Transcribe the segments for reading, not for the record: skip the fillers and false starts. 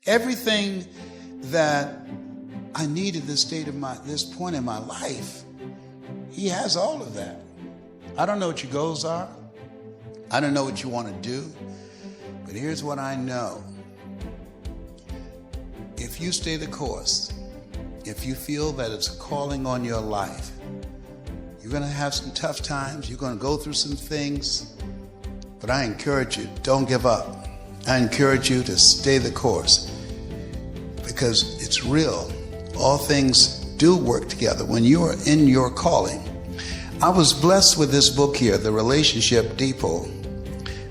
Everything that I need at this point in my life, he has all of that. I don't know what your goals are. I don't know what you want to do. But here's what I know. If you stay the course, if you feel that it's a calling on your life, you're going to have some tough times. You're going to go through some things. But I encourage you, don't give up. I encourage you to stay the course because it's real. All things do work together when you are in your calling. I was blessed with this book here, The Relationship Depot,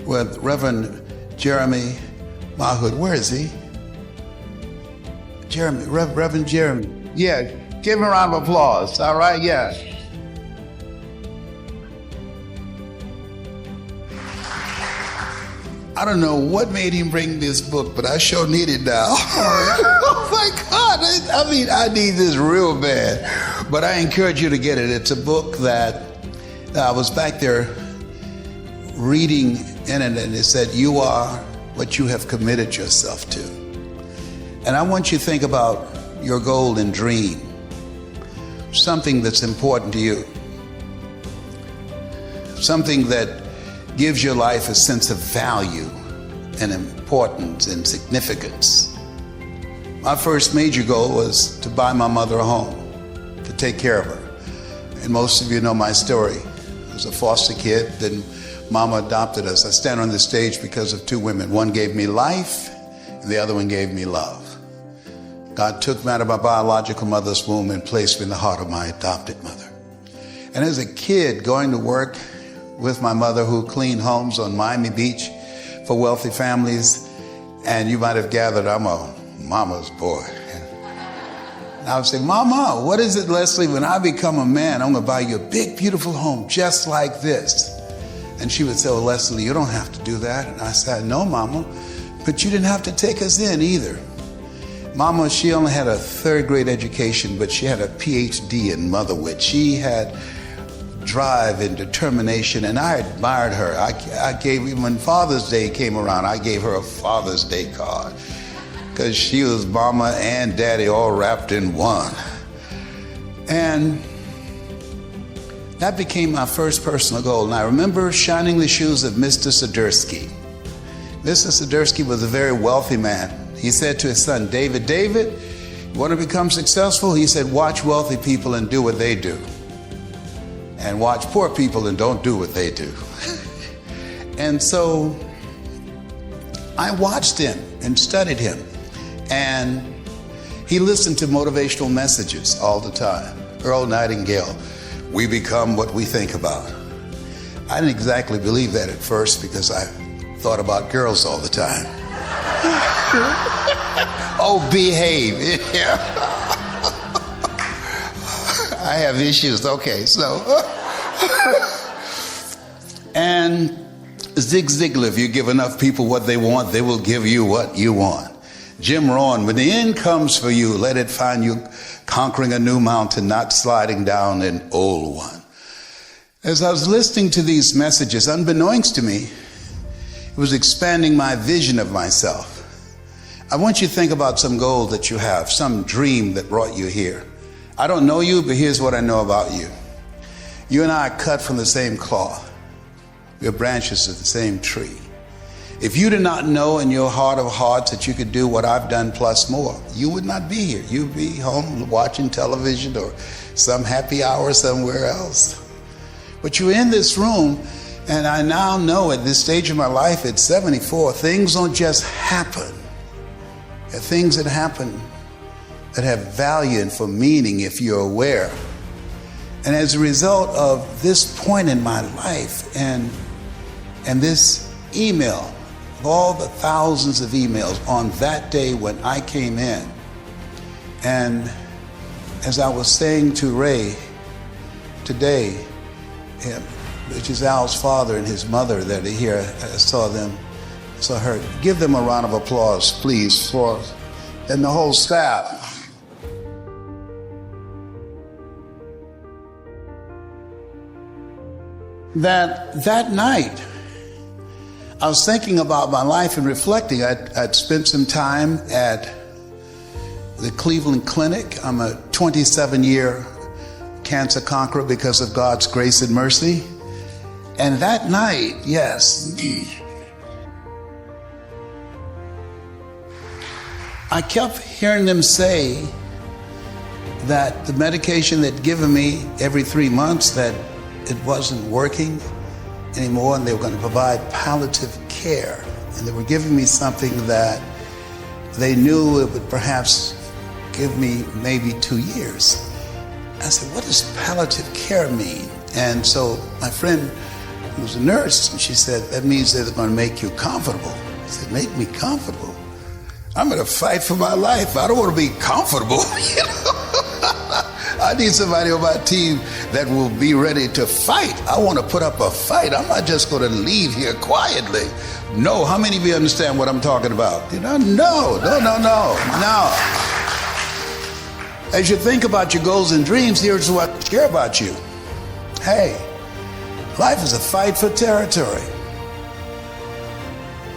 with Reverend Jeremy Mahood. Where is he? Reverend Jeremy. Yeah, give him a round of applause. All right, yeah. I don't know what made him bring this book, but I sure need it now. Oh my God, I need this real bad. But I encourage you to get it. It's a book that I was back there reading in it, and it said, you are what you have committed yourself to. And I want you to think about your goal and dream, something that's important to you, something that gives your life a sense of value and importance and significance. My first major goal was to buy my mother a home, to take care of her. And most of you know my story. I was a foster kid, then Mama adopted us. I stand on this stage because of two women. One gave me life, and the other one gave me love. God took me out of my biological mother's womb and placed me in the heart of my adopted mother. And as a kid, going to work with my mother, who cleaned homes on Miami Beach for wealthy families, and you might have gathered I'm a mama's boy. And I would say, Mama, what is it, Leslie? When I become a man, I'm going to buy you a big, beautiful home just like this. And she would say, oh, Leslie, you don't have to do that. And I said, no, Mama, but you didn't have to take us in either. Mama, she only had a third grade education, but she had a PhD in motherhood. She had drive and determination, and I admired her. I gave, when Father's Day came around, I gave her a Father's Day card because she was Mama and Daddy all wrapped in one. And that became my first personal goal. And I remember shining the shoes of Mr. Swiderski. Mr. Swiderski was a very wealthy man. He said to his son, David, you want to become successful? He said, watch wealthy people and do what they do. And watch poor people and don't do what they do. And so I watched him and studied him. And he listened to motivational messages all the time. Earl Nightingale, we become what we think about. I didn't exactly believe that at first because I thought about girls all the time. Oh, behave. I have issues. Okay, so. And Zig Ziglar, if you give enough people what they want, they will give you what you want. Jim Rohn, when the end comes for you, let it find you conquering a new mountain, not sliding down an old one. As I was listening to these messages, unbeknownst to me, it was expanding my vision of myself. I want you to think about some goal that you have, some dream that brought you here. I don't know you, but here's what I know about you. You and I are cut from the same cloth. We're branches of the same tree. If you did not know in your heart of hearts that you could do what I've done plus more, you would not be here. You'd be home watching television or some happy hour somewhere else. But you're in this room, and I now know at this stage of my life at 74, things don't just happen. They're things that happen that have value and for meaning if you're aware. And as a result of this point in my life and this email, of all the thousands of emails on that day when I came in, and as I was saying to Ray today, which is Al's father and his mother that are here, I saw her. Give them a round of applause, please, for and the whole staff. That night, I was thinking about my life and reflecting. I'd spent some time at the Cleveland Clinic. I'm a 27-year cancer conqueror because of God's grace and mercy. And that night, yes, I kept hearing them say that the medication they'd given me every 3 months, that it wasn't working anymore, and they were going to provide palliative care. And they were giving me something that they knew it would perhaps give me maybe 2 years. I said, what does palliative care mean? And so my friend, who was a nurse, and she said, that means they're going to make you comfortable. I said, make me comfortable? I'm going to fight for my life. I don't want to be comfortable. You know? I need somebody on my team that will be ready to fight. I want to put up a fight. I'm not just going to leave here quietly. No. How many of you understand what I'm talking about? You know, no. As you think about your goals and dreams, here's what I share about you. Hey, life is a fight for territory.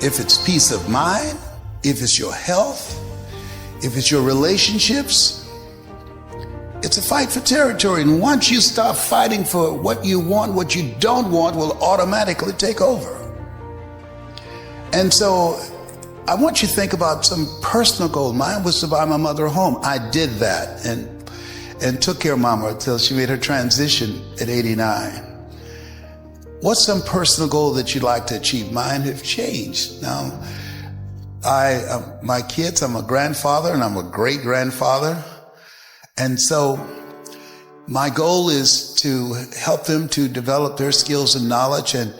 If it's peace of mind, if it's your health, if it's your relationships, it's a fight for territory. And once you start fighting for what you want, what you don't want will automatically take over. And so I want you to think about some personal goal. Mine was to buy my mother a home. I did that and took care of Mama until she made her transition at 89. What's some personal goal that you'd like to achieve? Mine have changed. Now, my kids, I'm a grandfather and I'm a great grandfather. And so my goal is to help them to develop their skills and knowledge. And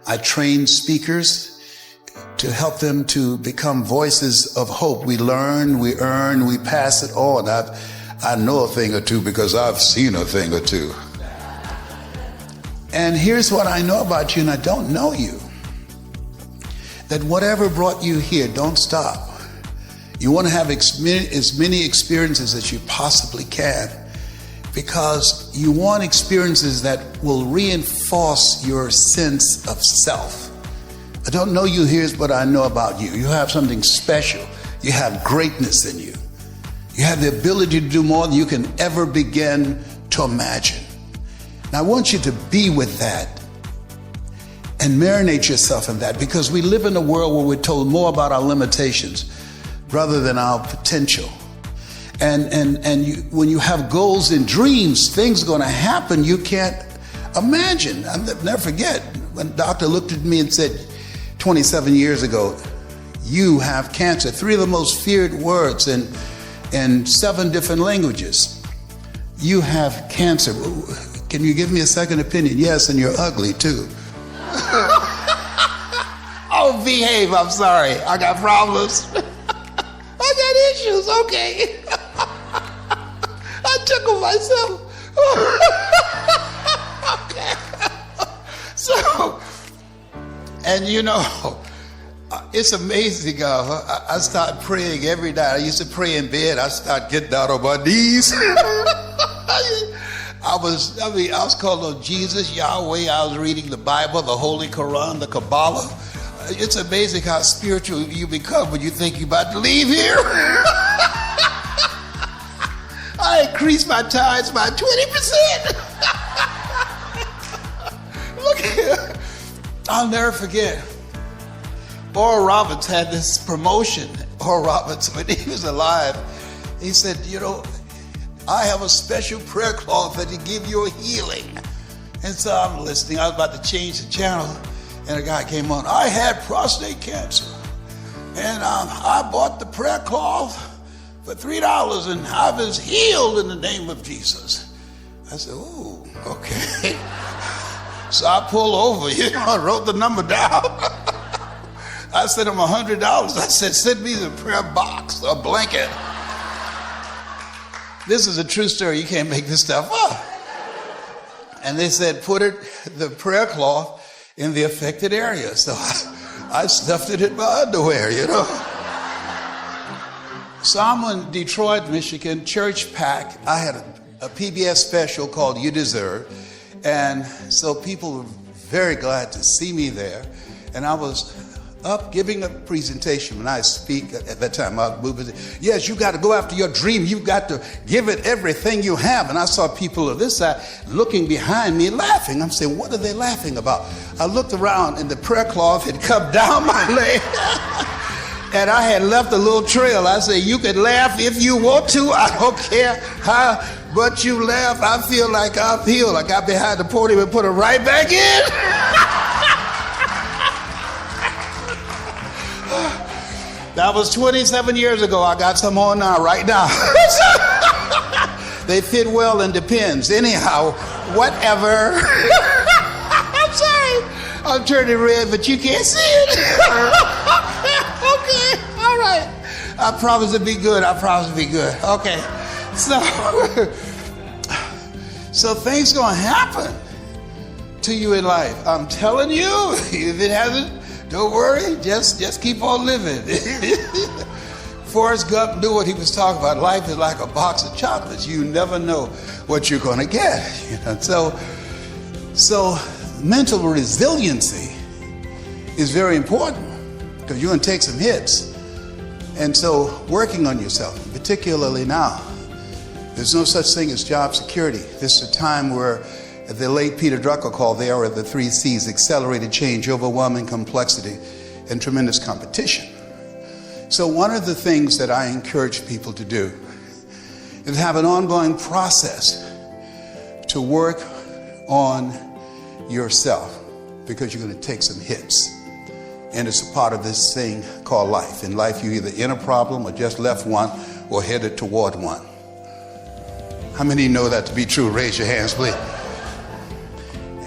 I train speakers to help them to become voices of hope. We learn, we earn, we pass it on. I know a thing or two because I've seen a thing or two. And here's what I know about you, and I don't know you. That whatever brought you here, don't stop. You want to have as many experiences as you possibly can, because you want experiences that will reinforce your sense of self. I don't know you, here's what I know about you. You have something special. You have greatness in you. You have the ability to do more than you can ever begin to imagine. Now I want you to be with that and marinate yourself in that, because we live in a world where we're told more about our limitations rather than our potential. And when you have goals and dreams, things are going to happen you can't imagine. I'll never forget when a doctor looked at me and said 27 years ago, you have cancer. 3 of the most feared words in 7 different languages. You have cancer. Can you give me a second opinion? Yes, and you're ugly too. Oh, behave, I'm sorry. I got problems. I got issues, okay. I tickle myself. Okay. So, and you know, it's amazing. I start praying every night. I used to pray in bed. I start getting down on my knees. I was calling on Jesus, Yahweh. I was reading the Bible, the Holy Quran, the Kabbalah. It's amazing how spiritual you become when you think you're about to leave here. I increased my tithes by 20%. Look here. I'll never forget. Oral Roberts had this promotion. Oral Roberts, when he was alive, he said, you know, I have a special prayer cloth that will give you a healing. And so I'm listening. I was about to change the channel, and a guy came on. I had prostate cancer, and I bought the prayer cloth for $3, and I was healed in the name of Jesus. I said, ooh, okay. So I pulled over, you know, I wrote the number down. I sent him $100. I said, send me the prayer box, a blanket. This is a true story. You can't make this stuff up. And they said, put the prayer cloth in the affected area. So I stuffed it in my underwear, you know. So I'm in Detroit, Michigan, church pack. I had a PBS special called You Deserve. And so people were very glad to see me there. And I was up giving a presentation. When I speak at that time, I would move. Yes, you got to go after your dream. You got to give it everything you have. And I saw people of this side looking behind me laughing. I'm saying, what are they laughing about? I looked around and the prayer cloth had come down my leg. And I had left a little trail. I said, you can laugh if you want to. I don't care how much you laugh. I feel like I'm healed. I got behind the podium and put it right back in. That was 27 years ago. I got some on now, right now. They fit well and depends. Anyhow, whatever. I'm sorry. I'm turning red, but you can't see it. Okay, all right. I promise to be good. I promise to be good. Okay. So things gonna happen to you in life. I'm telling you, if it hasn't, don't worry, just keep on living. Forrest Gump knew what he was talking about. Life is like a box of chocolates. You never know what you're going to get. So mental resiliency is very important because you're going to take some hits. And so working on yourself, particularly now, there's no such thing as job security. This is a time where the late Peter Drucker called the era of the 3 C's: accelerated change, overwhelming complexity, and tremendous competition. So one of the things that I encourage people to do is have an ongoing process to work on yourself, because you're going to take some hits. And it's a part of this thing called life. In life, you're either in a problem or just left one or headed toward one. How many know that to be true? Raise your hands, please.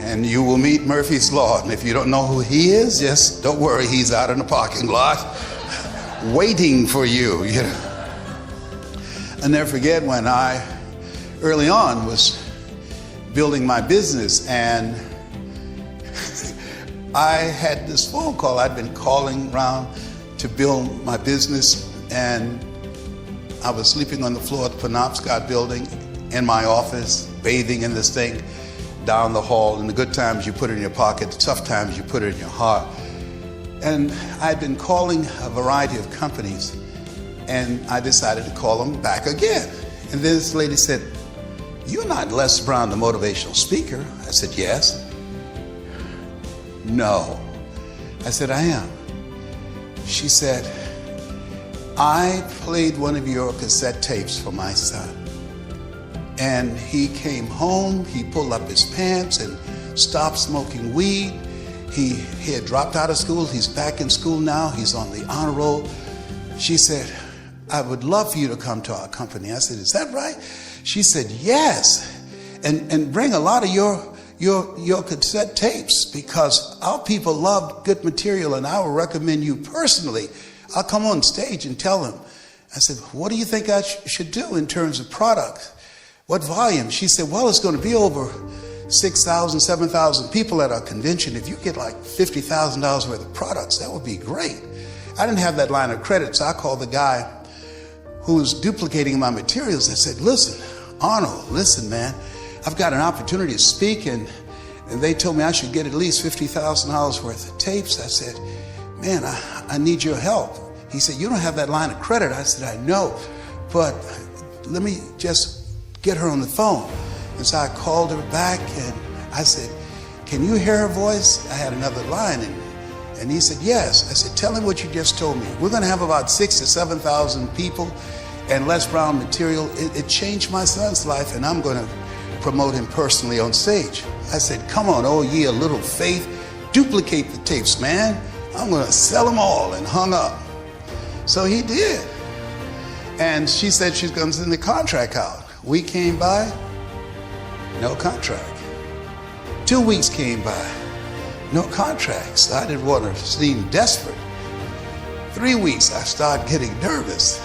And you will meet Murphy's Law. And if you don't know who he is, just don't worry, he's out in the parking lot waiting for you. I never forget when I, early on, was building my business, and I had this phone call. I'd been calling around to build my business, and I was sleeping on the floor at the Penobscot building in my office, bathing in this thing down the hall. In the good times, you put it in your pocket. The tough times, you put it in your heart. And I'd been calling a variety of companies, and I decided to call them back again. And this lady said, "You're not Les Brown, the motivational speaker." I said, "Yes." "No." I said, "I am." She said, "I played one of your cassette tapes for my son. And he came home, he pulled up his pants and stopped smoking weed. He had dropped out of school. He's back in school now. He's on the honor roll." She said, "I would love for you to come to our company." I said, "Is that right?" She said, "Yes. And bring a lot of your cassette tapes, because our people love good material, and I will recommend you personally. I'll come on stage and tell them." I said, "What do you think I should do in terms of product? What volume?" She said, "Well, it's going to be over 6,000, 7,000 people at our convention. If you get like $50,000 worth of products, that would be great." I didn't have that line of credit, so I called the guy who was duplicating my materials and said, "Listen, Arnold, listen, man, I've got an opportunity to speak, and they told me I should get at least $50,000 worth of tapes." I said, "Man, I need your help." He said, "You don't have that line of credit." I said, "I know, but let me just get her on the phone." And so I called her back, and I said, "Can you hear her voice?" I had another line, and he said, "Yes." I said, "Tell him what you just told me. We're going to have about 6,000 to 7,000 people and Les Brown material. It changed my son's life, and I'm going to promote him personally on stage." I said, "Come on, oh ye of little faith, duplicate the tapes, man. I'm going to sell them all," and hung up. So he did. And she said she's going to send the contract out. A week came by, no contract. 2 weeks came by, no contracts. I didn't want to seem desperate. 3 weeks, I started getting nervous.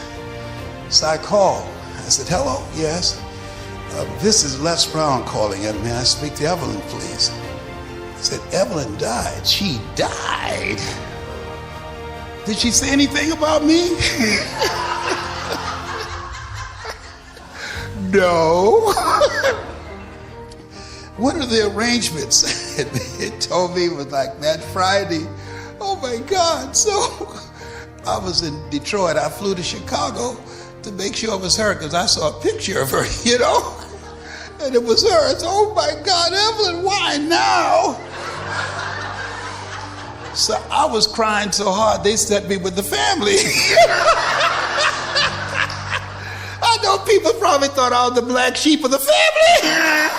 So I called. I said, "Hello, yes. This is Les Brown calling. May I speak to Evelyn, please?" I said, "Evelyn died." "She died? Did she say anything about me?" "No." "What are the arrangements?" It told me it was like that Friday. Oh Oh my God. So I was in Detroit. I flew to Chicago to make sure it was her because I saw a picture of her, and it was her. It's, oh my God, Evelyn, why now? So I was crying so hard, they sent me with the family. I know people probably thought I was the black sheep of the family.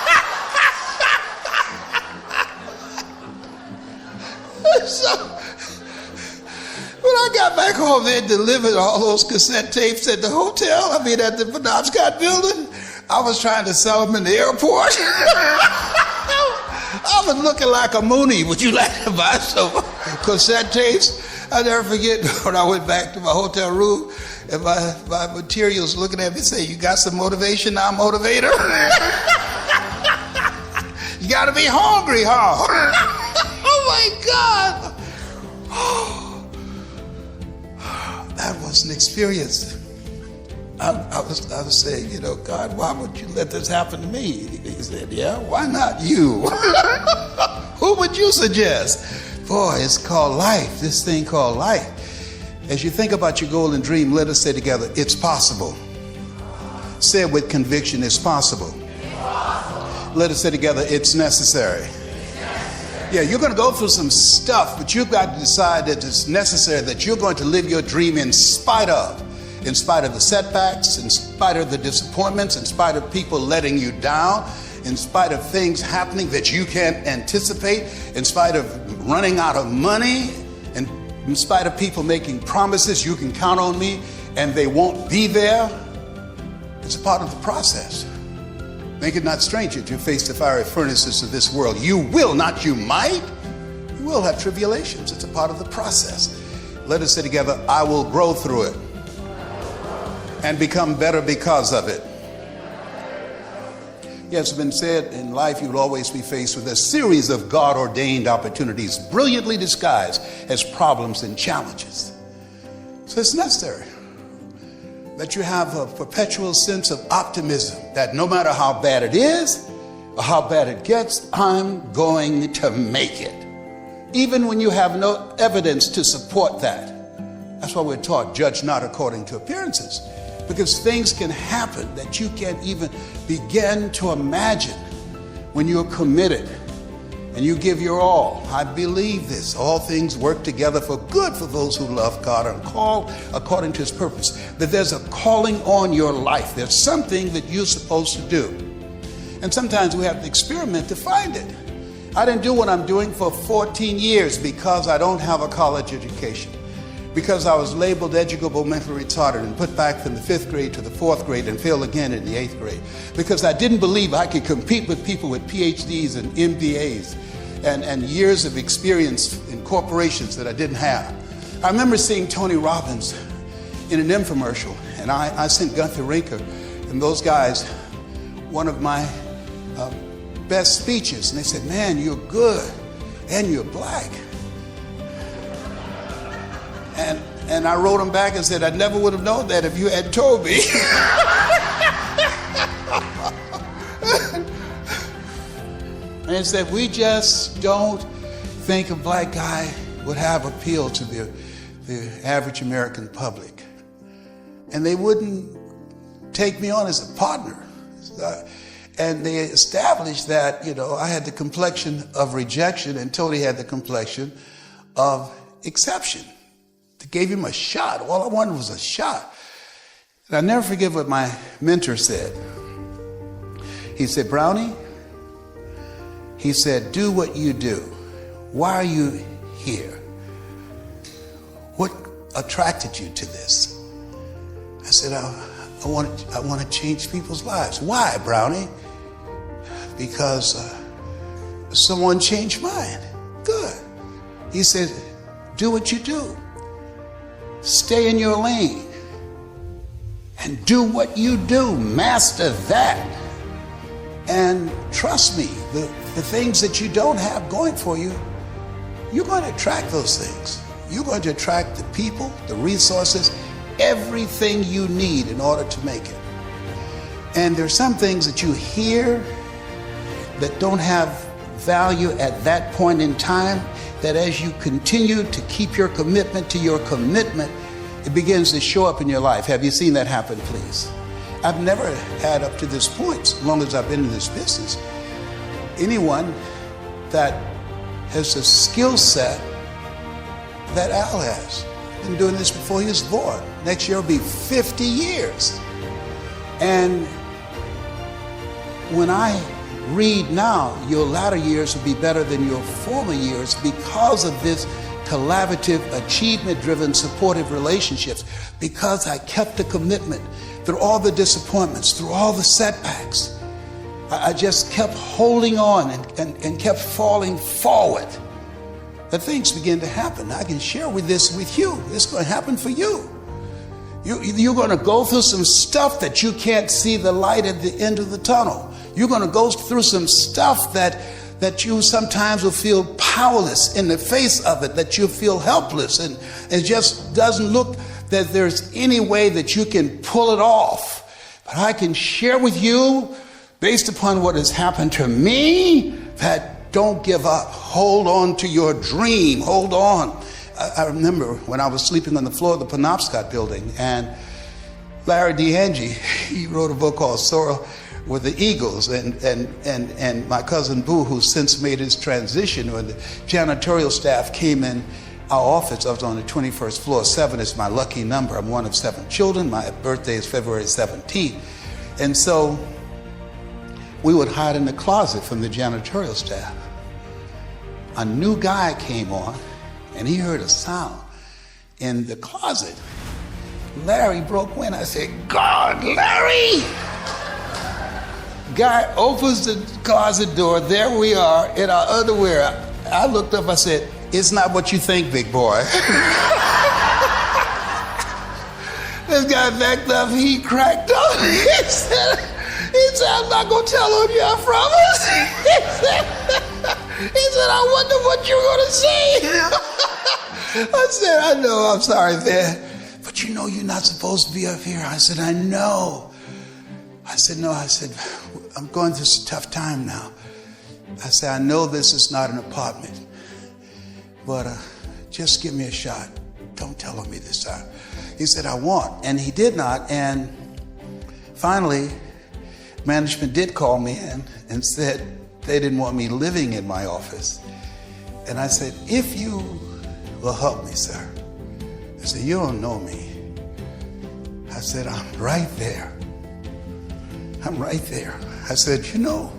So when I got back home, they delivered all those cassette tapes at the hotel. At the Penobscot building. I was trying to sell them in the airport. I was looking like a Mooney. Would you like to buy some cassette tapes? I'll never forget when I went back to my hotel room and my materials looking at me say, "You got some motivation now, motivator?" You got to be hungry, huh? Oh my God. That was an experience. I was saying, God, why would you let this happen to me? He said, yeah, why not you? Who would you suggest? Boy, it's called life, this thing called life. As you think about your goal and dream, let us say together, it's possible. Say it with conviction, it's possible. Let us say together, it's necessary. Yeah, you're going to go through some stuff, but you've got to decide that it's necessary, that you're going to live your dream in spite of the setbacks, in spite of the disappointments, in spite of people letting you down, in spite of things happening that you can't anticipate, in spite of running out of money, and in spite of people making promises, you can count on me, and they won't be there. It's a part of the process. Make it not strange that you face the fiery furnaces of this world. You will, not you might. You will have tribulations. It's a part of the process. Let us say together, I will grow through it and become better because of it. Yes, it's been said, in life you will always be faced with a series of God-ordained opportunities, brilliantly disguised as problems and challenges. So it's necessary that you have a perpetual sense of optimism that no matter how bad it is or how bad it gets, I'm going to make it. Even when you have no evidence to support that. That's why we're taught, judge not according to appearances. Because things can happen that you can't even begin to imagine when you're committed and you give your all. I believe this. All things work together for good for those who love God and call according to his purpose. That there's a calling on your life. There's something that you're supposed to do. And sometimes we have to experiment to find it. I didn't do what I'm doing for 14 years because I don't have a college education. Because I was labeled educable mentally retarded and put back from the 5th grade to the 4th grade and failed again in the 8th grade. Because I didn't believe I could compete with people with PhDs and MBAs and years of experience in corporations that I didn't have. I remember seeing Tony Robbins in an infomercial, and I sent Gunther Rinker and those guys one of my best speeches, and they said, man, you're good and you're black. And I wrote him back and said, I never would have known that if you had told me. And he said, we just don't think a black guy would have appeal to the average American public. And they wouldn't take me on as a partner. And they established that, I had the complexion of rejection and Tony had the complexion of exception. They gave him a shot. All I wanted was a shot. And I never forget what my mentor said. He said, Brownie, he said, do what you do. Why are you here? What attracted you to this? I said, I want to change people's lives. Why, Brownie? Because someone changed mine. Good. He said, do what you do. Stay in your lane and do what you do. Master that. And trust me, the things that you don't have going for you, you're going to attract those things. You're going to attract the people, the resources, everything you need in order to make it. And there's some things that you hear that don't have value at that point in time. that as you continue to keep your commitment to your commitment, it begins to show up in your life. Have you seen that happen, please? I've never had up to this point, as long as I've been in this business, anyone that has a skill set that Al has. Been doing this before he was born. Next year will be 50 years. And when I read now, your latter years will be better than your former years because of this collaborative, achievement-driven, supportive relationships, because I kept the commitment through all the disappointments, through all the setbacks. I just kept holding on and kept falling forward. That things begin to happen. I can share this with you. It's going to happen for you. You're going to go through some stuff that you can't see the light at the end of the tunnel. You're going to go through some stuff that you sometimes will feel powerless in the face of it, that you feel helpless, and it just doesn't look that there's any way that you can pull it off. But I can share with you, based upon what has happened to me, that don't give up. Hold on to your dream. Hold on. I remember when I was sleeping on the floor of the Penobscot building, and Larry DeAngie, he wrote a book called Soar with the Eagles, and my cousin Boo, who since made his transition, when the janitorial staff came in our office, I was on the 21st floor. 7 is my lucky number. I'm one of 7 children. My birthday is February 17th. And so we would hide in the closet from the janitorial staff. A new guy came on, and he heard a sound in the closet. Larry broke in. I said, "God, Larry!" Guy opens the closet door. There we are in our underwear. I looked up. I said, "It's not what you think, big boy." This guy backed up. He cracked up. He said, "I'm not going to tell on you, I promise." He said, "I wonder what you're going to say." I said, "I know, I'm sorry, man. But you know you're not supposed to be up here." I said, "I know." I said, "No," I said, "I'm going through a tough time now." I said, "I know this is not an apartment, but just give me a shot. Don't tell on me this time." He said, "I won't." And he did not. And finally, management did call me in and said they didn't want me living in my office. And I said, "If you will help me, sir." I said, "You don't know me." I said, "I'm right there. I'm right there." I said, "You know,"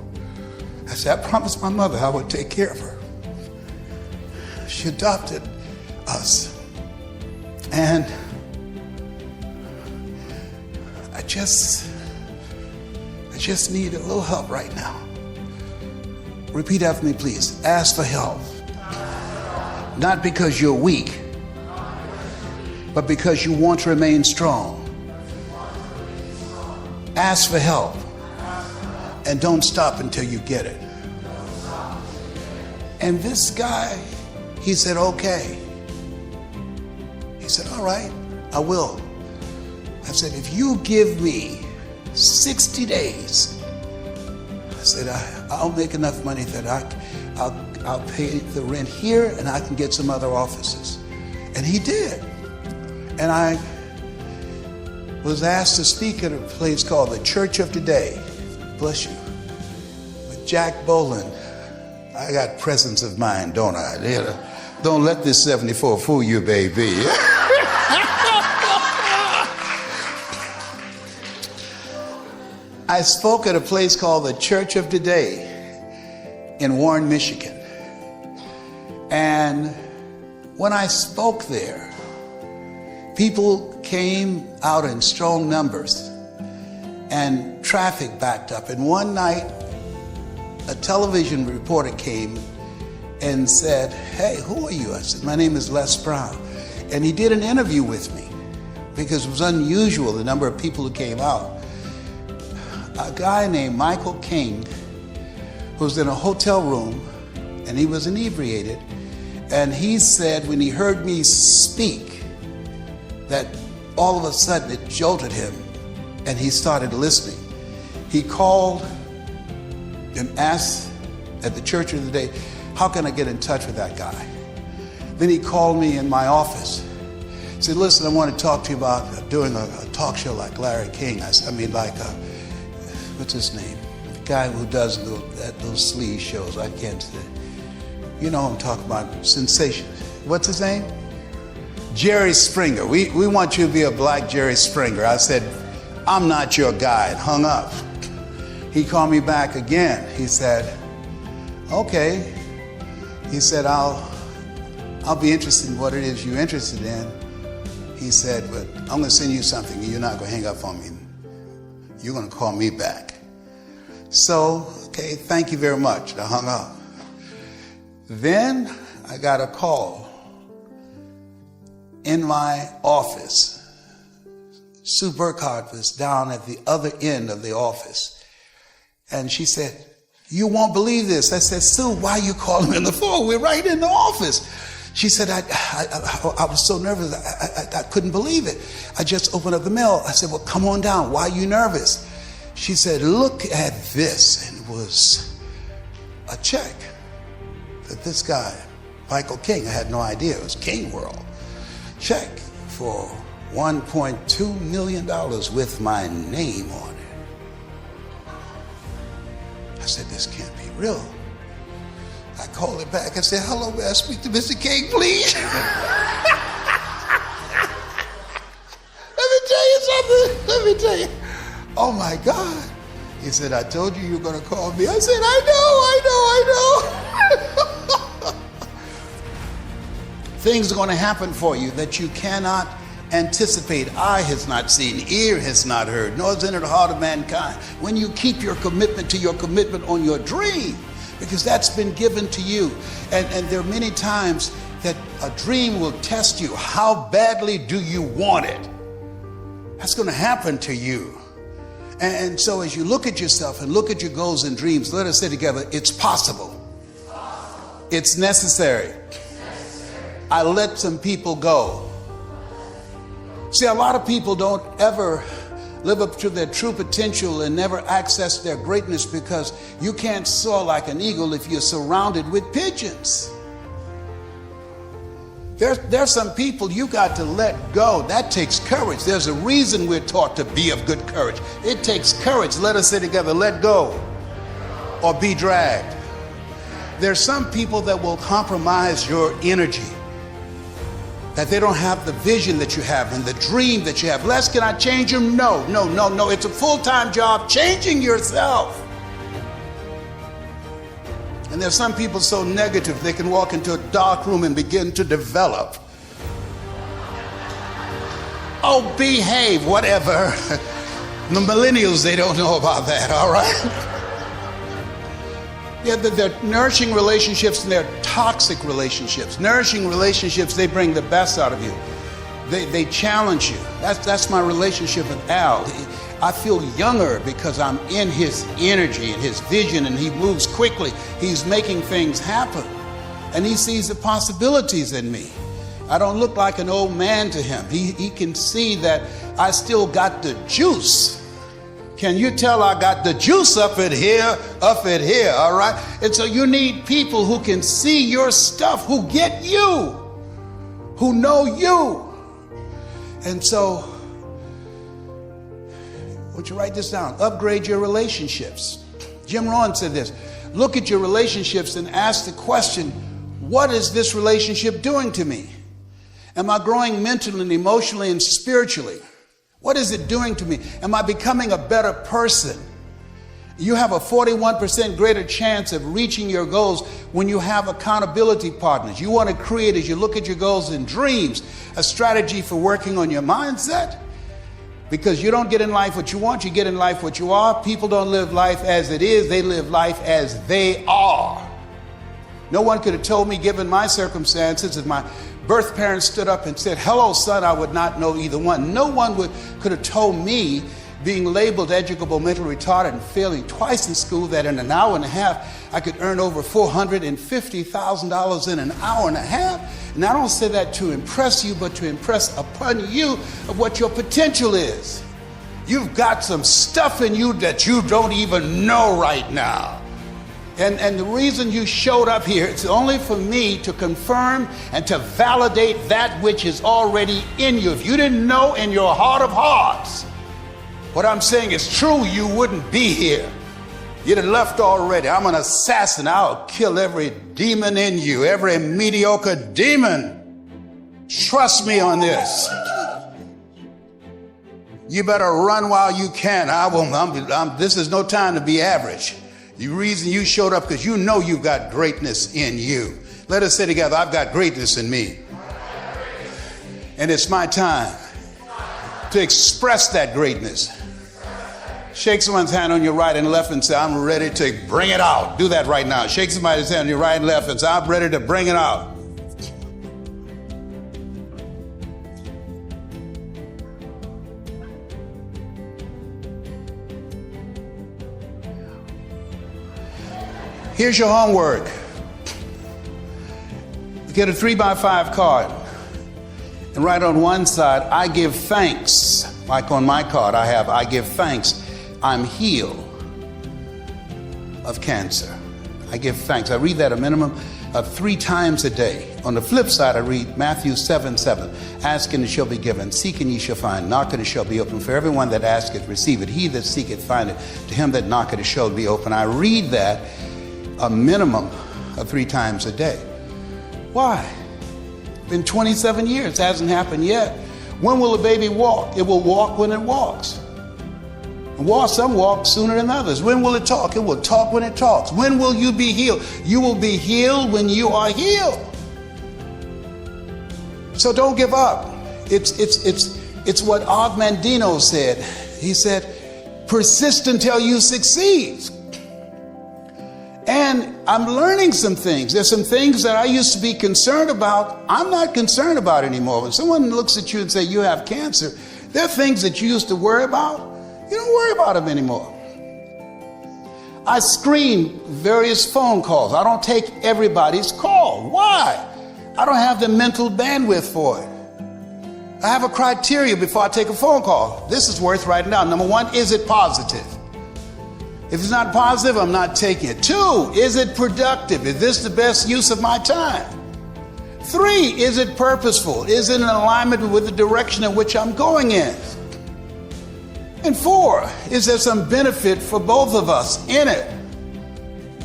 I said, "I promised my mother I would take care of her. She adopted us. And I just need a little help right now." Repeat after me, please. Ask for help. Not because you're weak, but because you want to remain strong. Ask for help. And don't stop until you get it. And this guy, he said, "Okay." He said, "All right, I will." I said, "If you give me 60 days, I said, I'll make enough money that I'll pay the rent here and I can get some other offices." And he did. And I was asked to speak at a place called the Church of Today. Bless you. With Jack Boland. I got presence of mind, don't I? Don't let this 74 fool you, baby. I spoke at a place called the Church of Today in Warren, Michigan. And when I spoke there, people came out in strong numbers and traffic backed up. And one night, a television reporter came and said, "Hey, who are you?" I said, "My name is Les Brown." And he did an interview with me because it was unusual, the number of people who came out. A guy named Michael King was in a hotel room and he was inebriated. And he said when he heard me speak that all of a sudden it jolted him and he started listening. He called and asked at the Church of the Day, "How can I get in touch with that guy?" Then he called me in my office. He said, listen, I want to talk to you about doing a talk show like Larry King. What's his name? The guy who does those sleaze shows. I can't say. You know I'm talking about, sensation. What's his name? Jerry Springer. We want you to be a black Jerry Springer. I said, I'm not your guy, and hung up. He called me back again. He said, okay. He said, I'll be interested in what it is you're interested in. He said, but I'm going to send you something, and you're not going to hang up on me. You're going to call me back. So, okay, thank you very much. I hung up. Then I got a call in my office. Sue Burkhardt was down at the other end of the office. And she said, you won't believe this. I said, Sue, why are you calling me on the phone? We're right in the office. She said, I was so nervous, I couldn't believe it. I just opened up the mail. I said, well, come on down. Why are you nervous? She said, look at this. And it was a check that this guy, Michael King, I had no idea, it was King World, check for $1.2 million with my name on it. I said, this can't be real. I called it back and said, hello, may I speak to Mr. King, please? Let me tell you. Oh my God. He said, I told you were going to call me. I said, I know. Things are going to happen for you that you cannot anticipate. Eye has not seen, ear has not heard, nor has entered the heart of mankind. When you keep your commitment to your commitment on your dream, because that's been given to you. And there are many times that a dream will test you. How badly do you want it? That's going to happen to you. And so as you look at yourself and look at your goals and dreams, let us say together, it's possible. It's necessary. I let some people go. See, a lot of people don't ever live up to their true potential and never access their greatness because you can't soar like an eagle if you're surrounded with pigeons. There's some people you got to let go. That takes courage. There's a reason we're taught to be of good courage. It takes courage. Let us say together, let go or be dragged. There's some people that will compromise your energy, that they don't have the vision that you have and the dream that you have. Les, can I change them? No. It's a full-time job changing yourself. And there's some people so negative they can walk into a dark room and begin to develop. Oh, behave, whatever. The millennials, they don't know about that, all right? Yeah, they're nourishing relationships and they're toxic relationships. Nourishing relationships, they bring the best out of you. They challenge you. That's my relationship with Al. I feel younger because I'm in his energy and his vision, and he moves quickly. He's making things happen. And he sees the possibilities in me. I don't look like an old man to him. He can see that I still got the juice. Can you tell I got the juice up in here, all right? And so you need people who can see your stuff, who get you, who know you. And so, would you write this down? Upgrade your relationships. Jim Rohn said this, look at your relationships and ask the question, what is this relationship doing to me? Am I growing mentally and emotionally and spiritually? What is it doing to me? Am I becoming a better person? You have a 41% greater chance of reaching your goals when you have accountability partners. You want to create, as you look at your goals and dreams, a strategy for working on your mindset. Because you don't get in life what you want, you get in life what you are. People don't live life as it is, they live life as they are. No one could have told me, given my circumstances, if my birth parents stood up and said, hello, son, I would not know either one. No one could have told me, being labeled educable, mentally retarded, and failing twice in school, that in an hour and a half, I could earn over $450,000 in an hour and a half. And I don't say that to impress you, but to impress upon you of what your potential is. You've got some stuff in you that you don't even know right now. And the reason you showed up here, it's only for me to confirm and to validate that which is already in you. If you didn't know in your heart of hearts what I'm saying is true, you wouldn't be here. You'd have left already. I'm an assassin. I'll kill every demon in you, every mediocre demon. Trust me on this. You better run while you can. This is no time to be average. The reason you showed up because you know you've got greatness in you. Let us say together, I've got greatness in me. And it's my time to express that greatness. Shake someone's hand on your right and left and say, I'm ready to bring it out. Do that right now. Shake somebody's hand on your right and left and say, I'm ready to bring it out. Here's your homework. Get a 3x5 card and write on one side, I give thanks. Like on my card, I give thanks. I'm healed of cancer. I give thanks. I read that a minimum of 3 times a day. On the flip side, I read Matthew 7:7. Ask and it shall be given. Seek and ye shall find. Knock and it shall be open. For everyone that asketh, receive it. He that seeketh, find it. To him that knocketh, it shall be open. I read that a minimum of 3 times a day. Why? Been 27 years, hasn't happened yet. When will a baby walk? It will walk when it walks. And some walk sooner than others. When will it talk? It will talk when it talks. When will you be healed? You will be healed when you are healed. So don't give up. It's what Og Mandino said. He said, persist until you succeed. And I'm learning some things. There's some things that I used to be concerned about. I'm not concerned about anymore. When someone looks at you and says you have cancer, there are things that you used to worry about. You don't worry about them anymore. I screen various phone calls. I don't take everybody's call. Why? I don't have the mental bandwidth for it. I have a criteria before I take a phone call. This is worth writing down. Number 1, is it positive? If it's not positive, I'm not taking it. 2, is it productive? Is this the best use of my time? 3, is it purposeful? Is it in alignment with the direction in which I'm going in? And 4, is there some benefit for both of us in it?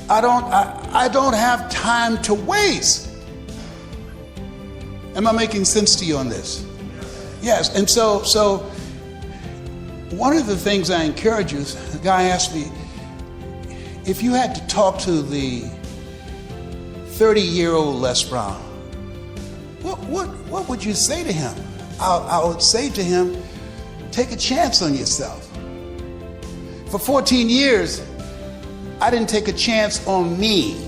I don't have time to waste. Am I making sense to you on this? Yes. And so one of the things I encourage you, the guy asked me, if you had to talk to the 30-year-old Les Brown, what would you say to him? I would say to him, take a chance on yourself. For 14 years, I didn't take a chance on me.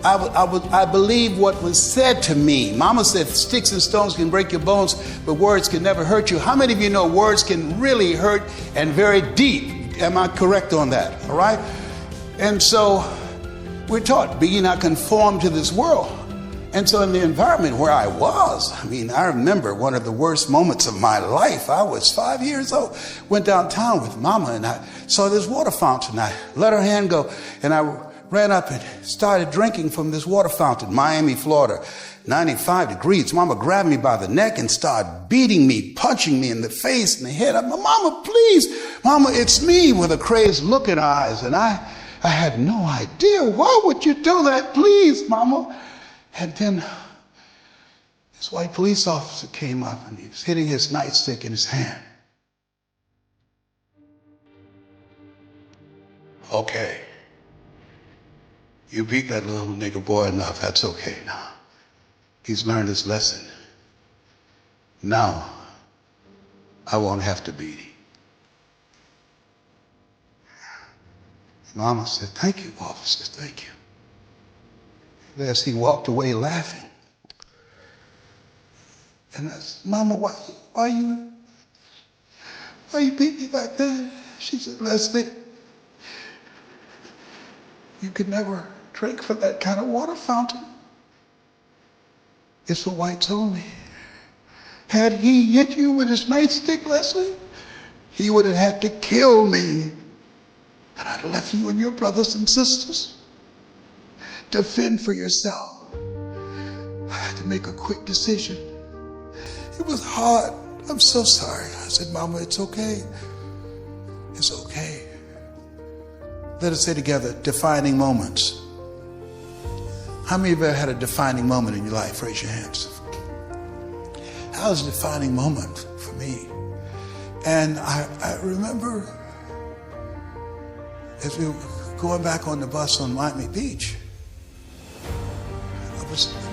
I believe what was said to me. Mama said sticks and stones can break your bones, but words can never hurt you. How many of you know words can really hurt and very deep? Am I correct on that? All right? And so we're taught, be ye not conformed to this world. And so in the environment where I was, I remember one of the worst moments of my life. I was 5 years old, went downtown with Mama, and I saw this water fountain. I let her hand go, and I ran up and started drinking from this water fountain, Miami, Florida, 95 degrees. Mama grabbed me by the neck and started beating me, punching me in the face and the head. I'm, Mama, please. Mama, it's me, with a crazed look in her eyes. And I had no idea. Why would you do that? Please, Mama. And then this white police officer came up and he was hitting his nightstick in his hand. Okay. You beat that little nigger boy enough. That's okay now. He's learned his lesson. Now, I won't have to beat him. Mama said, thank you, officer, thank you. As he walked away laughing. And I said, Mama, why you beat me like that? She said, Leslie, you could never drink from that kind of water fountain. It's for whites only. Had he hit you with his nightstick, Leslie, he would have had to kill me. And I'd left you and your brothers and sisters. to fend for yourself. I had to make a quick decision. It was hard. I'm so sorry. I said, Mama, it's okay. It's okay. Let us say together, defining moments. How many of you ever had a defining moment in your life? Raise your hands. That was a defining moment for me. And I remember as we were going back on the bus on Miami Beach,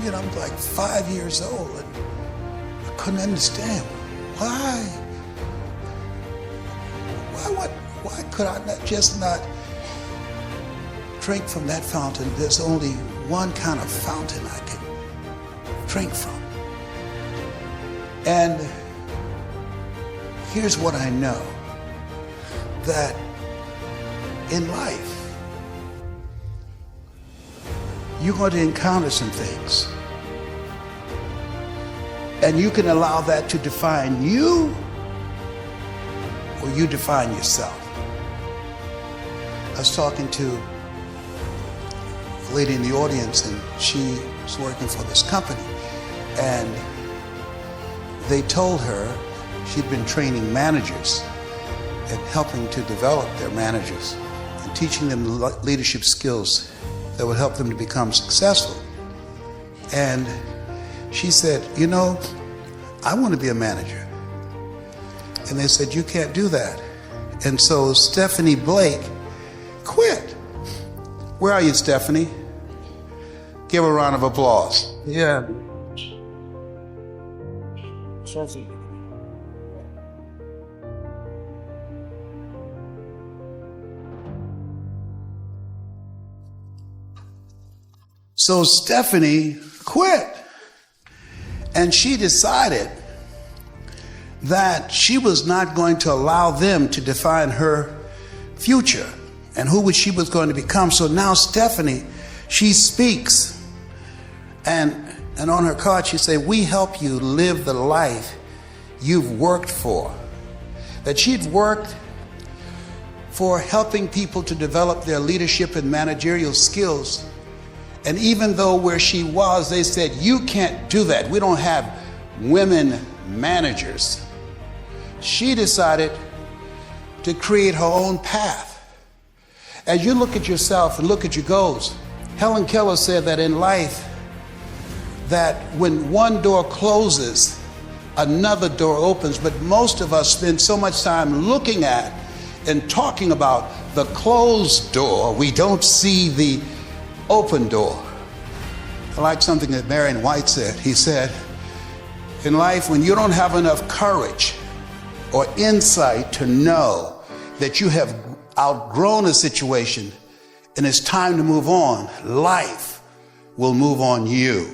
I'm like 5 years old and I couldn't understand why could I not drink from that fountain? There's only one kind of fountain I can drink from. And here's what I know, that in life, you're going to encounter some things. And you can allow that to define you, or you define yourself. I was talking to a lady in the audience, and she was working for this company. And they told her she'd been training managers and helping to develop their managers and teaching them leadership skills that would help them to become successful. And she said, I want to be a manager. And they said, you can't do that. And so Stephanie Blake quit. Where are you, Stephanie? Give her a round of applause. Yeah. So Stephanie quit. And she decided that she was not going to allow them to define her future and who she was going to become. So now Stephanie, she speaks, and on her card she said, we help you live the life you've worked for. That she'd worked for helping people to develop their leadership and managerial skills. And even though where she was, they said, you can't do that. We don't have women managers. She decided to create her own path. As you look at yourself and look at your goals, Helen Keller said that in life, that when one door closes, another door opens. But most of us spend so much time looking at and talking about the closed door, we don't see the open door. I like something that Marion White said. He said, in life, when you don't have enough courage or insight to know that you have outgrown a situation and it's time to move on, life will move on you.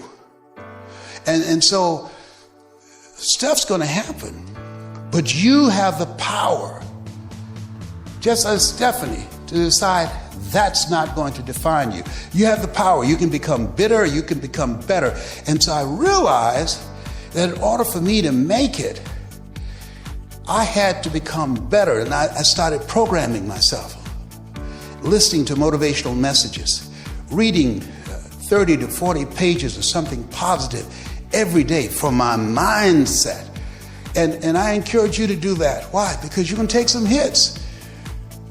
And so stuff's going to happen, but you have the power, just as Stephanie, to decide that's not going to define you. You have the power. You can become bitter, you can become better. And so I realized that in order for me to make it, I had to become better. And I started programming myself, listening to motivational messages, reading 30 to 40 pages of something positive every day for my mindset. And I encourage you to do that. Why? Because you can take some hits.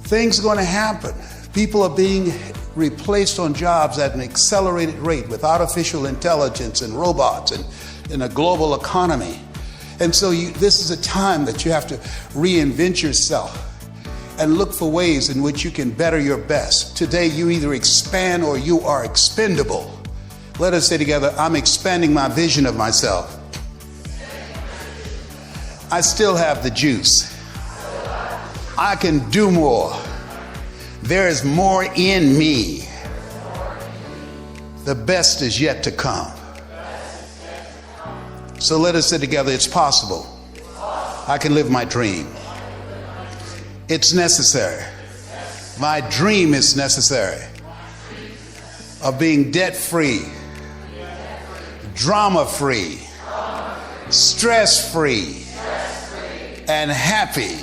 Things are going to happen. People are being replaced on jobs at an accelerated rate with artificial intelligence and robots and in a global economy. And so this is a time that you have to reinvent yourself and look for ways in which you can better your best. Today, you either expand or you are expendable. Let us say together, I'm expanding my vision of myself. I still have the juice. I can do more. There is more in me. The best is yet to come. So let us say together, it's possible. I can live my dream. It's necessary. My dream is necessary. Of being debt-free, drama-free, stress-free, and happy.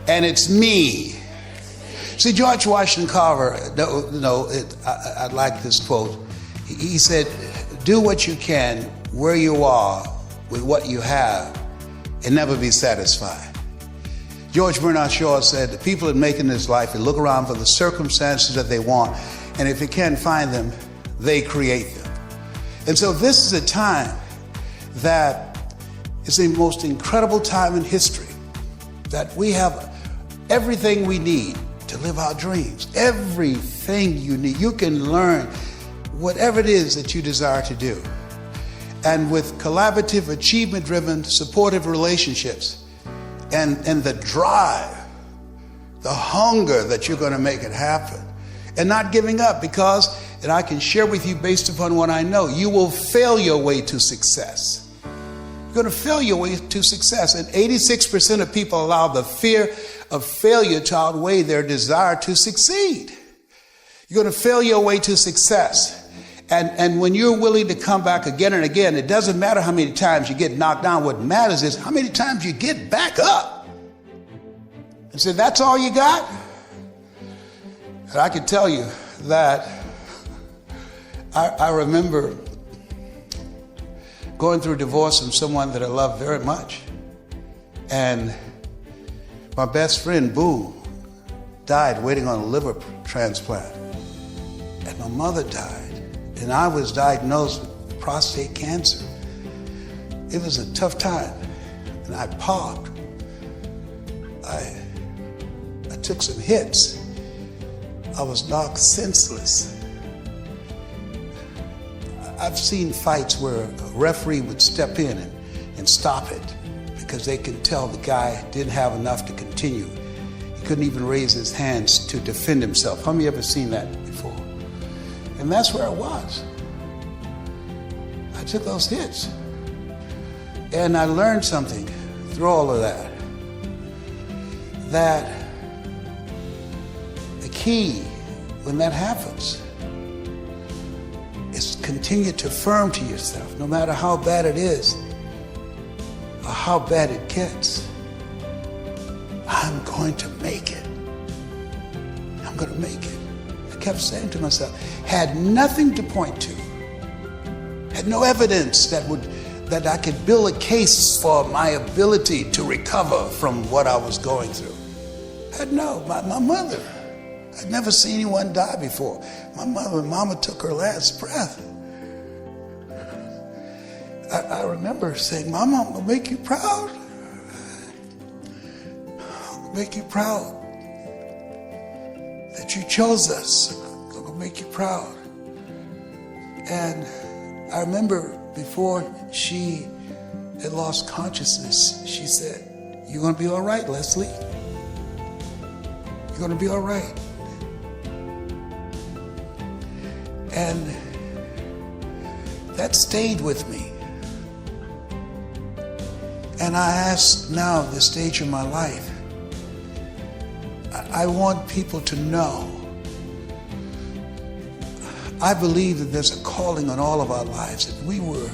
And it's me. See, George Washington Carver, I like this quote. He said, do what you can where you are with what you have and never be satisfied. George Bernard Shaw said, the people that make in this life, they look around for the circumstances that they want, and if they can't find them, they create them. And so this is a time that is the most incredible time in history, that we have everything we need to live our dreams. Everything you need. You can learn whatever it is that you desire to do. And with collaborative, achievement-driven, supportive relationships and the drive, the hunger that you're going to make it happen, and not giving up, because, and I can share with you based upon what I know, you will fail your way to success. You're going to fail your way to success. And 86% of people allow the fear of failure to outweigh their desire to succeed. You're going to fail your way to success. And when you're willing to come back again and again, it doesn't matter how many times you get knocked down. What matters is how many times you get back up. And so that's all you got? And I can tell you that I remember going through a divorce from someone that I loved very much. And my best friend, Boo, died waiting on a liver transplant. And my mother died. And I was diagnosed with prostate cancer. It was a tough time. And I popped. I took some hits. I was knocked senseless. I've seen fights where a referee would step in and stop it because they could tell the guy didn't have enough to continue. He couldn't even raise his hands to defend himself. How many of you ever seen that before? And that's where I was. I took those hits. And I learned something through all of that. That the key when that happens is continue to affirm to yourself, no matter how bad it is or how bad it gets, I'm going to make it. I'm going to make it. I kept saying to myself, had nothing to point to, had no evidence that I could build a case for my ability to recover from what I was going through. My mother, I'd never seen anyone die before. My mama took her last breath. I remember saying, Mama, I'm gonna make you proud. I'm gonna make you proud that you chose us. I'm gonna make you proud. And I remember before she had lost consciousness, she said, you're gonna be all right, Leslie. You're gonna be all right. And that stayed with me. And I ask now, at this stage of my life, I want people to know, I believe that there's a calling on all of our lives, that we were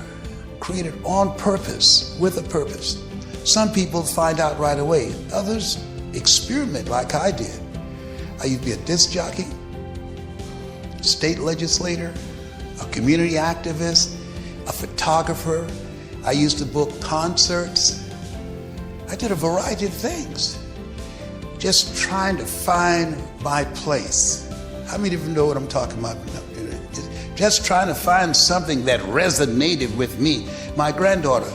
created on purpose, with a purpose. Some people find out right away. Others experiment like I did. I used to be a disc jockey, a state legislator, a community activist, a photographer. I used to book concerts. I did a variety of things, just trying to find my place. How many of you know what I'm talking about? Just trying to find something that resonated with me. My granddaughter,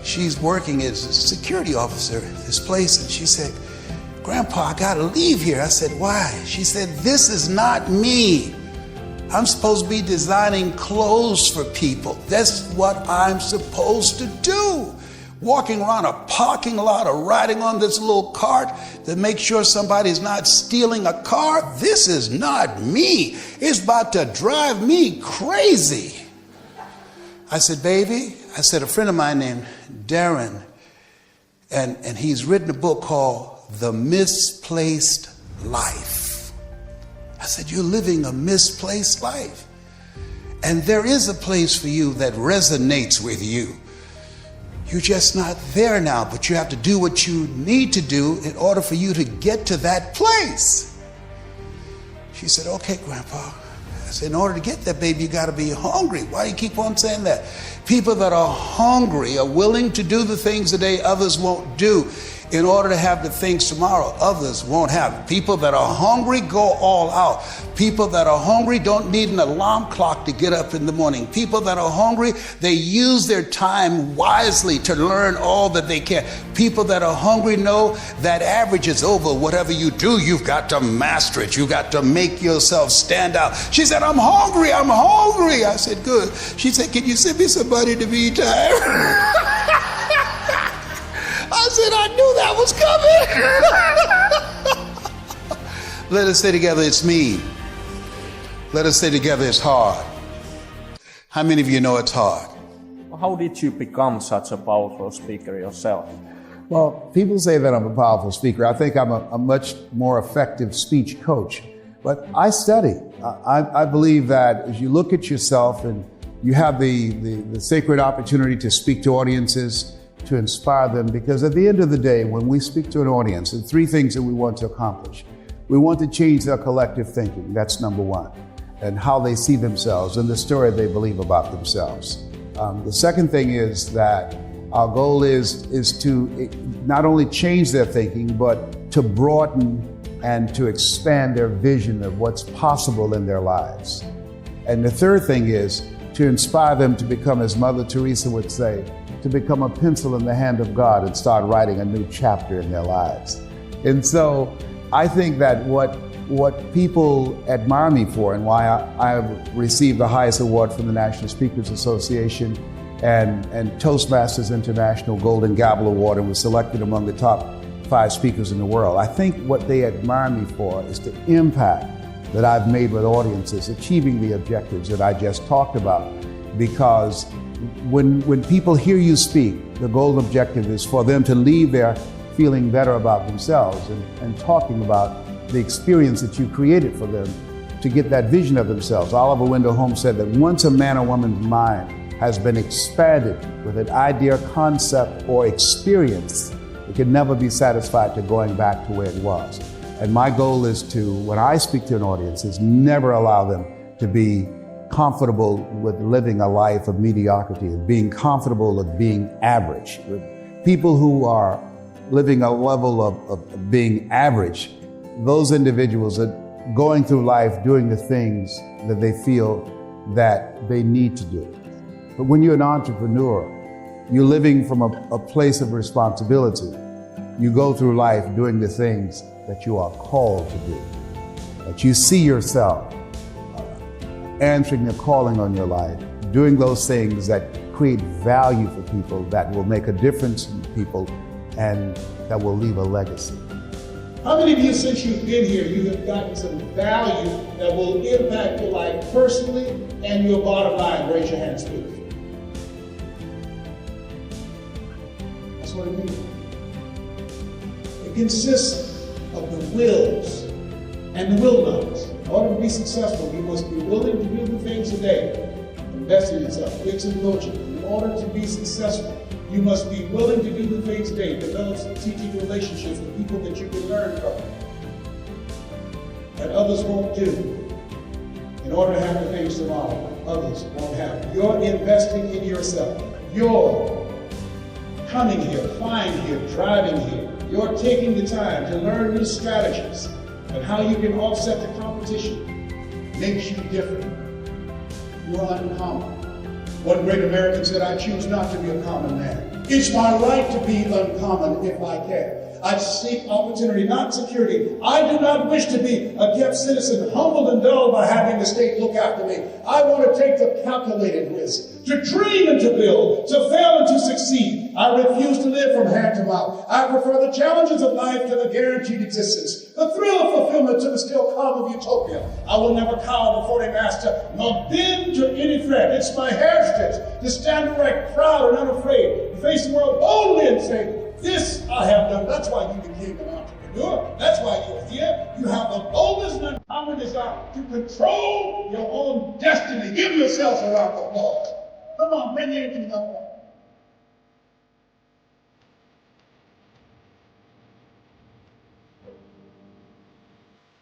she's working as a security officer at this place, and she said, Grandpa, I gotta leave here. I said, why? She said, this is not me. I'm supposed to be designing clothes for people. That's what I'm supposed to do. Walking around a parking lot or riding on this little cart to make sure somebody's not stealing a car. This is not me. It's about to drive me crazy. I said, baby, I said, a friend of mine named Darren, and he's written a book called The Misplaced Life. I said, you're living a misplaced life. And there is a place for you that resonates with you. You're just not there now, but you have to do what you need to do in order for you to get to that place. She said, okay, Grandpa. I said, in order to get that, baby, you got to be hungry. Why do you keep on saying that? People that are hungry are willing to do the things today others won't do in order to have the things tomorrow others won't have. People that are hungry go all out. People that are hungry don't need an alarm clock to get up in the morning. People that are hungry, they use their time wisely to learn all that they can. People that are hungry know that average is over. Whatever you do, you've got to master it. You've got to make yourself stand out. She said, I'm hungry, I'm hungry. I said, good. She said, can you send me somebody to be tired? I said, I knew that was coming. Let us say together, it's me. Let us say together, it's hard. How many of you know it's hard? How did you become such a powerful speaker yourself? Well, people say that I'm a powerful speaker. I think I'm a much more effective speech coach. But I study. I believe that as you look at yourself and you have the sacred opportunity to speak to audiences, to inspire them, because at the end of the day, when we speak to an audience, there are three things that we want to accomplish. We want to change their collective thinking, that's number one, and how they see themselves and the story they believe about themselves. The second thing is that our goal is to not only change their thinking, but to broaden and to expand their vision of what's possible in their lives. And the third thing is to inspire them to become, as Mother Teresa would say, to become a pencil in the hand of God and start writing a new chapter in their lives. And so I think that what people admire me for, and why I have received the highest award from the National Speakers Association and Toastmasters International Golden Gavel Award, and was selected among the top 5 speakers in the world. I think what they admire me for is the impact that I've made with audiences, achieving the objectives that I just talked about. Because when people hear you speak, the goal objective is for them to leave there feeling better about themselves and talking about the experience that you created for them to get that vision of themselves. Oliver Wendell Holmes said that once a man or woman's mind has been expanded with an idea, concept, or experience, it can never be satisfied to going back to where it was. And my goal is to, when I speak to an audience, is never allow them to be comfortable with living a life of mediocrity, of being comfortable of being average. People who are living a level of being average, those individuals are going through life doing the things that they feel that they need to do. But when you're an entrepreneur, you're living from a place of responsibility. You go through life doing the things that you are called to do, that you see yourself answering the calling on your life, doing those things that create value for people, that will make a difference in people, and that will leave a legacy. How many of you, since you've been here, you have gotten some value that will impact your life personally and your bottom line? Raise your hands, please. That's what it means. It consists of the wills and the will nots. In order to be successful, you must be willing to do the things today. Invest in yourself, fix and coaching. In order to be successful, you must be willing to do the things today. Develop strategic relationships with people that you can learn from, that others won't do. In order to have the things tomorrow, others won't have. You're investing in yourself. You're coming here, flying here, driving here. You're taking the time to learn new strategies and how you can offset the competition. Makes you different. You're uncommon. One great American said, I choose not to be a common man. It's my right to be uncommon if I can. I seek opportunity, not security. I do not wish to be a kept citizen, humbled and dull by having the state look after me. I want to take the calculated risk, to dream and to build, to fail and to succeed. I refuse to live from hand to mouth. I prefer the challenges of life to the guaranteed existence, the thrill of fulfillment to the still calm of utopia. I will never cower before a master, nor bend to any threat. It's my heritage to stand erect, proud and unafraid, to face the world boldly and say, this I have done. That's why you became an entrepreneur. That's why you're here. You have the boldness and uncommon desire to control your own destiny. Give yourselves a round of applause. Come on, bring your hands up.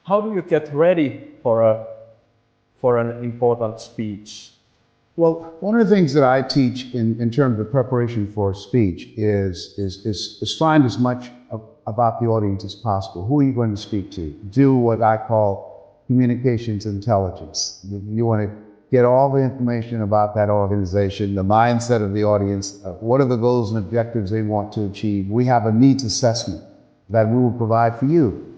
How do you get ready for an important speech? Well, one of the things that I teach in terms of preparation for speech is find as much about the audience as possible. Who are you going to speak to? Do what I call communications intelligence. You want to get all the information about that organization, the mindset of the audience, what are the goals and objectives they want to achieve. We have a needs assessment that we will provide for you.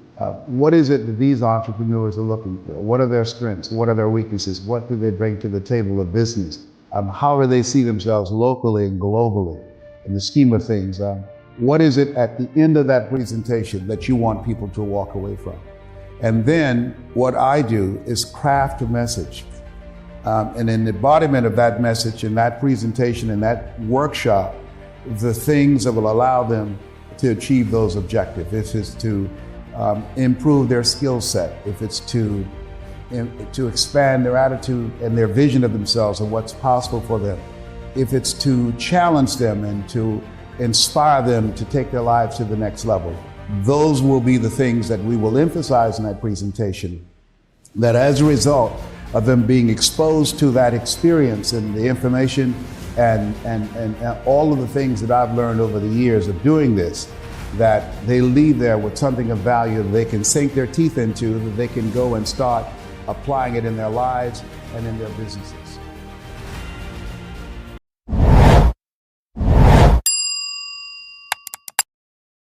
What is it that these entrepreneurs are looking for? What are their strengths? What are their weaknesses? What do they bring to the table of business? How do they see themselves locally and globally in the scheme of things? What is it at the end of that presentation that you want people to walk away from? And then what I do is craft a message. And in the embodiment of that message and that presentation and that workshop, the things that will allow them to achieve those objectives. If it's to improve their skill set, if it's to expand their attitude and their vision of themselves and what's possible for them, if it's to challenge them and to inspire them to take their lives to the next level. Those will be the things that we will emphasize in that presentation, that as a result of them being exposed to that experience and the information and all of the things that I've learned over the years of doing this, that they leave there with something of value that they can sink their teeth into, that they can go and start applying it in their lives and in their businesses.